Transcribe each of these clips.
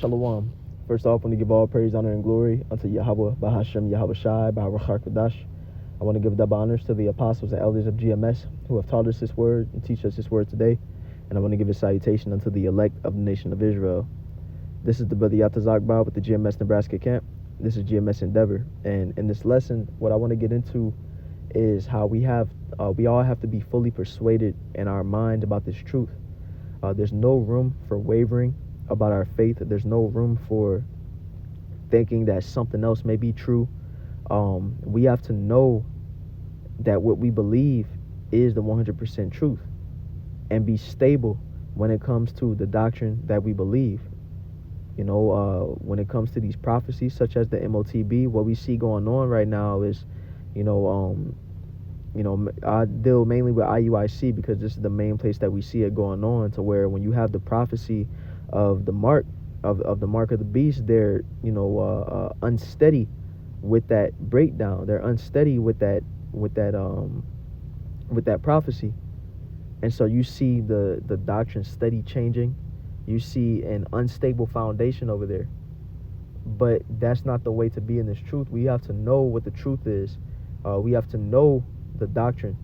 Shalom. First off, I want to give all praise, honor, and glory unto Yahweh, Bahashem, Yahweh Shai, Baruch Kodash. I want to give double honors to the apostles and elders of GMS who have taught us this word and teach us this word today. And I want to give a salutation unto the elect of the nation of Israel. This is the brother Yatazakbar with the GMS Nebraska camp. This is GMS Endeavor. And in this lesson, what I want to get into is how we all have to be fully persuaded in our mind about this truth. There's no room for wavering about our faith. There's no room for thinking that something else may be true. We have to know that what we believe is the 100% truth and be stable when it comes to the doctrine that we believe. When it comes to these prophecies such as the MOTB, what we see going on right now is, I deal mainly with IUIC because this is the main place that we see it going on, to where when you have the prophecy of the mark of the mark of the beast, they're unsteady with that breakdown. They're unsteady with that prophecy, and so you see the doctrine steady changing. You see an unstable foundation over there, but that's not the way to be in this truth. We have to know what the truth is. We have to know the doctrine,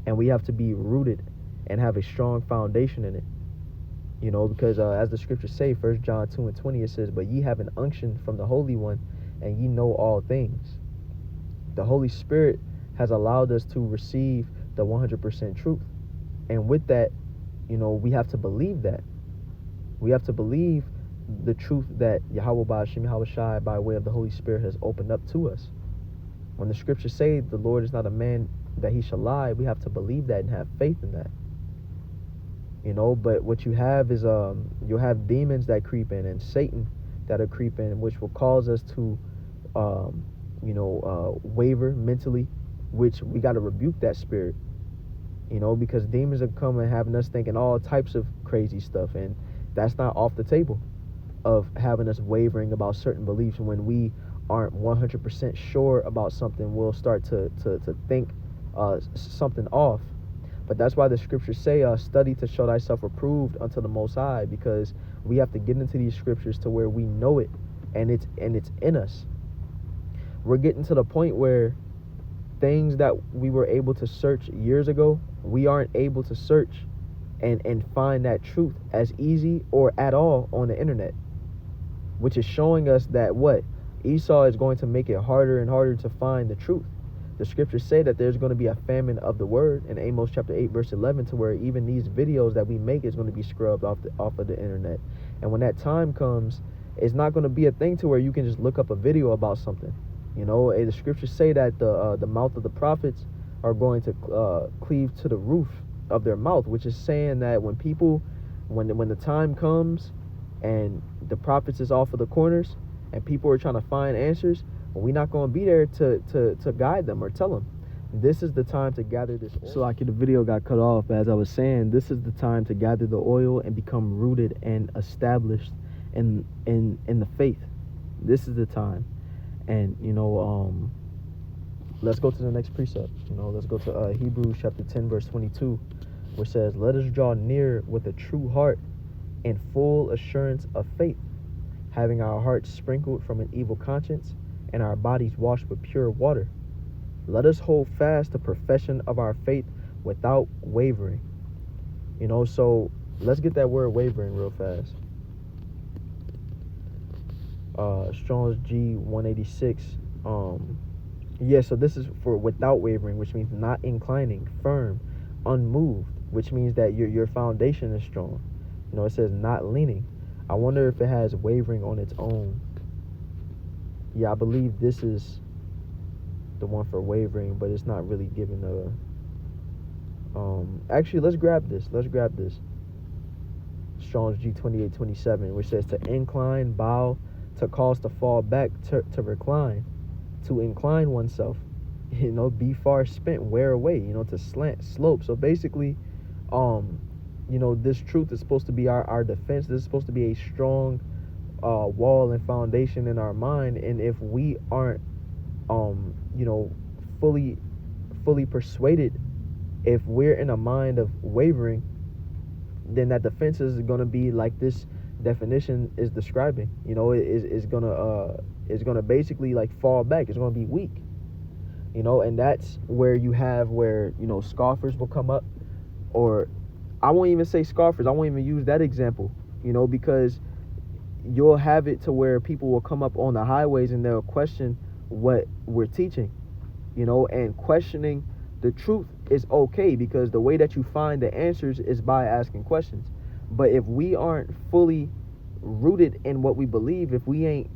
and we have to be rooted and have a strong foundation in it. Because as the scriptures say, 1 John 2:20, it says, "But ye have an unction from the Holy One, and ye know all things." The Holy Spirit has allowed us to receive the 100% truth, and with that, we have to believe that. We have to believe the truth that Yahweh Ba'ashem Yahweh Shai, by way of the Holy Spirit, has opened up to us. When the scriptures say the Lord is not a man that he shall lie, we have to believe that and have faith in that. But what you have is you'll have demons that creep in and Satan that are creeping, which will cause us to waver mentally, which we got to rebuke that spirit. Because demons are coming having us thinking all types of crazy stuff, and that's not off the table of having us wavering about certain beliefs. When we aren't 100% sure about something, we'll start to think something off. But that's why the scriptures say, study to show thyself approved unto the Most High, because we have to get into these scriptures to where we know it, and it's in us. We're getting to the point where things that we were able to search years ago, we aren't able to search and find that truth as easy or at all on the internet, which is showing us that Esau is going to make it harder and harder to find the truth. The scriptures say that there's going to be a famine of the word in Amos chapter 8 verse 11, to where even these videos that we make is going to be scrubbed off of the internet. And when that time comes, it's not going to be a thing to where you can just look up a video about something. The scriptures say that the mouth of the prophets are going to cleave to the roof of their mouth, which is saying that when the time comes and the prophets is off of the corners and people are trying to find answers, we're not going to be there to guide them or tell them. This is the time to gather this oil. So like the video got cut off, but as I was saying, this is the time to gather the oil and become rooted and established in the faith. This is the time. And let's go to the next precept. Let's go to Hebrews chapter 10 verse 22, which says, "Let us draw near with a true heart and full assurance of faith, having our hearts sprinkled from an evil conscience and our bodies washed with pure water. Let us hold fast the profession of our faith without wavering." So let's get that word wavering real fast. Strong's G 186. So this is for without wavering, which means not inclining, firm, unmoved, which means that your foundation is strong. It says not leaning. I wonder if it has wavering on its own. Yeah, I believe this is the one for wavering, but it's not really giving actually, let's grab this. Strong's G 2827, which says to incline, bow, to cause to fall back, to recline, to incline oneself, be far spent, wear away, to slant, slope. So basically, this truth is supposed to be our defense. This is supposed to be a strong wall and foundation in our mind. And if we aren't fully persuaded, if we're in a mind of wavering, then that defense is going to be like this definition is describing. You know, it's gonna basically like fall back. It's gonna be weak. You know, and that's where you have where, you know, scoffers will come up, or I won't even say scoffers. I won't even use that example. You know, because you'll have it to where people will come up on the highways and they'll question what we're teaching. You know, and questioning the truth is okay, because the way that you find the answers is by asking questions. But if we aren't fully rooted in what we believe, if we ain't,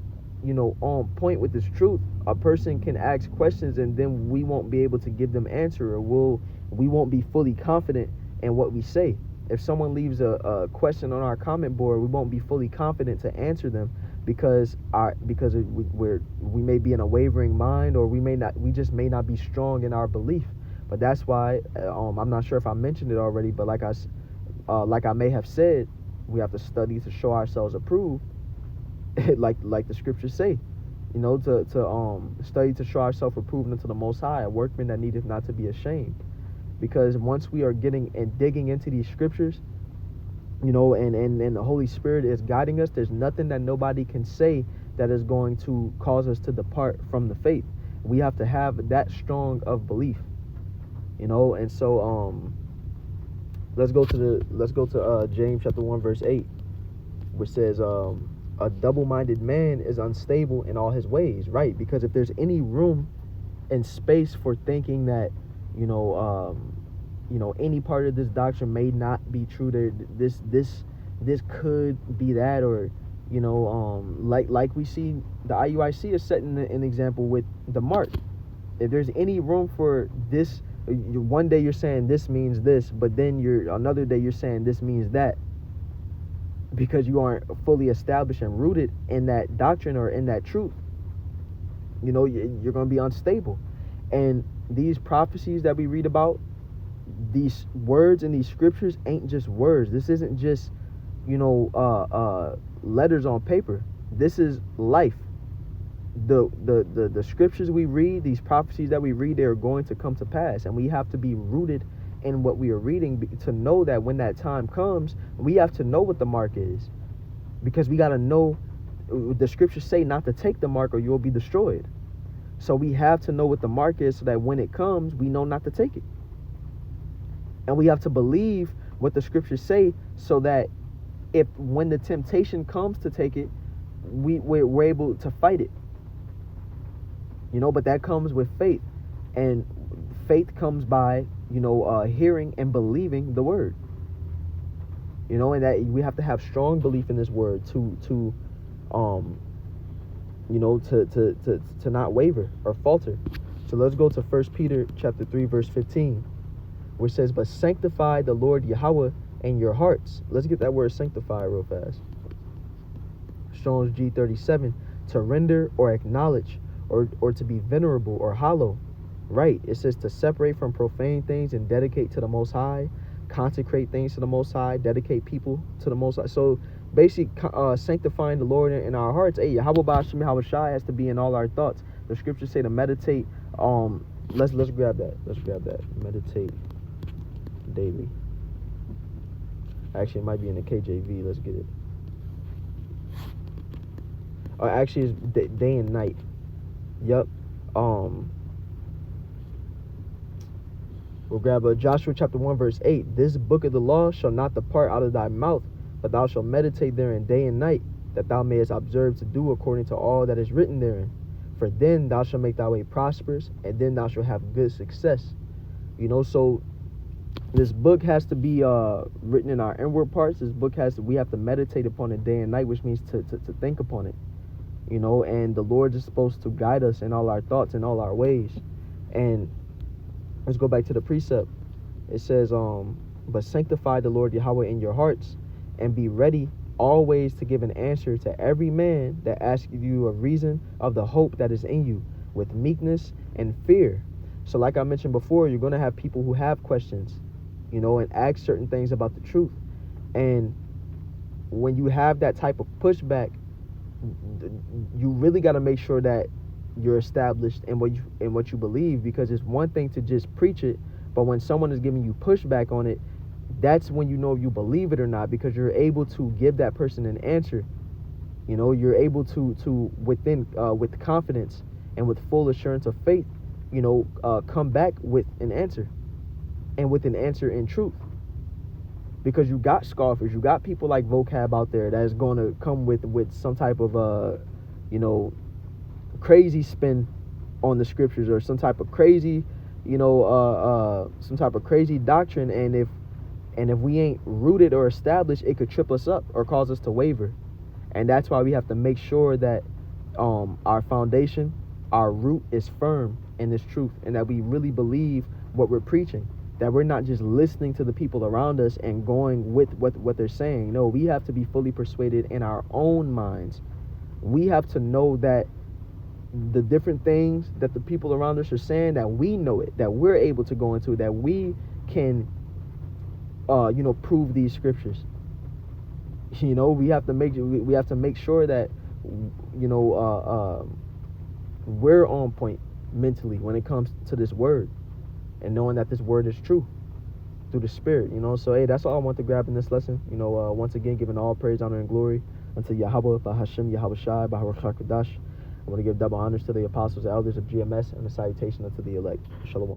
you know, on point with this truth, a person can ask questions and then we won't be able to give them answer, or we won't be fully confident in what we say. If someone leaves a question on our comment board, we won't be fully confident to answer them, because we may be in a wavering mind, or we just may not be strong in our belief. But that's why I'm not sure if I mentioned it already, but like I may have said, we have to study to show ourselves approved, like the scriptures say, you know, to study to show ourselves approved unto the Most High, a workman that needeth not to be ashamed. Because once we are getting and digging into these scriptures, you know, and the Holy Spirit is guiding us, there's nothing that nobody can say that is going to cause us to depart from the faith. We have to have that strong of belief, you know. And so let's go to James chapter 1 verse 8, which says a double-minded man is unstable in all his ways. Right? Because if there's any room and space for thinking that, you know, any part of this doctrine may not be true, there this could be that, or, you know, like we see the IUIC is setting an example with the mark. If there's any room for this, one day you're saying this means this, but then another day you're saying this means that, because you aren't fully established and rooted in that doctrine or in that truth, you know, you're going to be unstable. And these prophecies that we read about, these words in these scriptures ain't just words. This isn't just, you know, letters on paper. This is life. The scriptures we read, these prophecies that we read, they are going to come to pass, and we have to be rooted in what we are reading to know that when that time comes, we have to know what the mark is, because we got to know. The scriptures say not to take the mark or you'll be destroyed. So we have to know what the mark is, so that when it comes, we know not to take it. And we have to believe what the scriptures say, so that when the temptation comes to take it, we're able to fight it. You know, but that comes with faith, and faith comes by, you know, hearing and believing the word. You know, and that we have to have strong belief in this word to you know, to not waver or falter. So let's go to 1 Peter chapter 3 verse 15, which says, but sanctify the Lord Yahweh in your hearts. Let's get that word sanctify real fast. Strong's G37, to render or acknowledge, or to be venerable or hollow. Right? It says to separate from profane things and dedicate to the Most High, consecrate things to the Most High, dedicate people to the Most High. So basically, sanctifying the Lord in our hearts. Hey, Yahweh B'Hashem Yahawashi has to be in all our thoughts. The scriptures say to meditate. Let's grab that. Let's grab that. Meditate daily. Actually, it might be in the KJV. Let's get it. Actually, it's day and night. Yep. We'll grab Joshua chapter 1 verse 8. This book of the law shall not depart out of thy mouth, but thou shalt meditate therein day and night, that thou mayest observe to do according to all that is written therein. For then thou shalt make thy way prosperous, and then thou shalt have good success. You know, so this book has to be written in our inward parts. This book we have to meditate upon it day and night, which means to think upon it. You know, and the Lord is supposed to guide us in all our thoughts and all our ways. And let's go back to the precept. It says, but sanctify the Lord Yahweh in your hearts, and be ready always to give an answer to every man that asks you a reason of the hope that is in you, with meekness and fear. So like I mentioned before, you're going to have people who have questions, you know, and ask certain things about the truth. And when you have that type of pushback, you really got to make sure that you're established in what you believe, because it's one thing to just preach it, but when someone is giving you pushback on it, that's when you know if you believe it or not, because you're able to give that person an answer. You know, you're able to within with confidence and with full assurance of faith, you know, come back with an answer, and with an answer in truth. Because you got scoffers, you got people like Vocab out there that's going to come with some type of you know, crazy spin on the scriptures, or some type of crazy, you know, some type of crazy doctrine, and if we ain't rooted or established, it could trip us up or cause us to waver. And that's why we have to make sure that our foundation, our root is firm in this truth, and that we really believe what we're preaching, that we're not just listening to the people around us and going with what they're saying. No, we have to be fully persuaded in our own minds. We have to know that the different things that the people around us are saying, that we know it, that we're able to go into, that we can you know, prove these scriptures. You know, we have to make sure that, you know, we're on point mentally when it comes to this word, and knowing that this word is true through the Spirit. You know, so hey, that's all I want to grab in this lesson. You know, once again, giving all praise, honor, and glory unto Yahweh, Bahashem, Yahweh Shai, Bahar Chakadash. I want to give double honors to the apostles, elders of GMS, and a salutation unto the elect. Shalom.